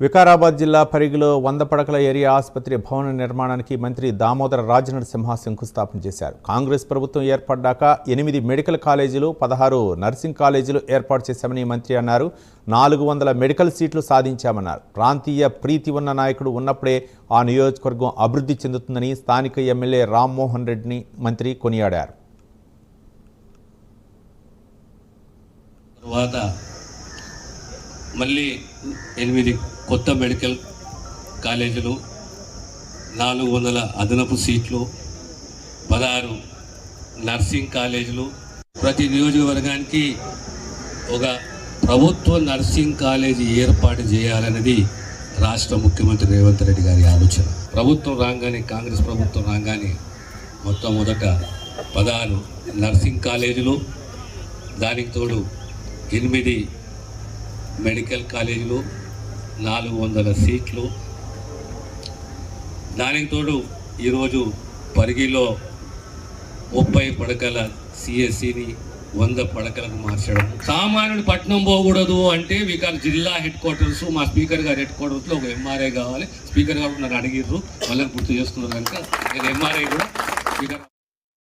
వికారాబాద్ జిల్లా పరిగిలో 100 పడకల ఏరియా ఆసుపత్రి భవన నిర్మాణానికి మంత్రి దామోదర రాజనరసింహ శంకుస్థాపన చేశారు. కాంగ్రెస్ ప్రభుత్వం ఏర్పడ్డాక 8 మెడికల్ కాలేజీలు, 16 నర్సింగ్ కాలేజీలు ఏర్పాటు చేశామని మంత్రి అన్నారు. 400 మెడికల్ సీట్లు సాధించామన్నారు. ప్రాంతీయ ప్రీతి ఉన్న నాయకుడు ఉన్నప్పుడే ఆ నియోజకవర్గం అభివృద్ధి చెందుతుందని స్థానిక ఎమ్మెల్యే రామ్మోహన్ రెడ్డిని మంత్రి కొనియాడారు. మళ్ళీ 8 కొత్త మెడికల్ కాలేజీలు, 400 అదనపు సీట్లు, 16 నర్సింగ్ కాలేజీలు. ప్రతి నియోజకవర్గానికి ఒక ప్రభుత్వ నర్సింగ్ కాలేజీ ఏర్పాటు చేయాలనేది రాష్ట్ర ముఖ్యమంత్రి రేవంత్ రెడ్డి గారి ఆలోచన. ప్రభుత్వం రాగానే, కాంగ్రెస్ ప్రభుత్వం రాగానే మొట్టమొదట 16 నర్సింగ్ కాలేజీలు, దానికి తోడు 8 మెడికల్ కాలేజీలు, 400 సీట్లు. దానికి తోడు ఈరోజు పరిగిలో 30 పడకల సిఎస్సిని 100 పడకలకు మార్చడం. సామాన్యుడు పట్నం పోకూడదు అంటే వికారాబాద్ జిల్లా హెడ్ క్వార్టర్స్, మా స్పీకర్ గారి హెడ్ క్వార్టర్స్లో ఒక ఎంఆర్ఐ కావాలి. స్పీకర్ గారు నన్ను అడిగిర్రు, మళ్ళీ గుర్తు చేస్తున్నారు కనుక నేను ఎంఆర్ఐ కూడా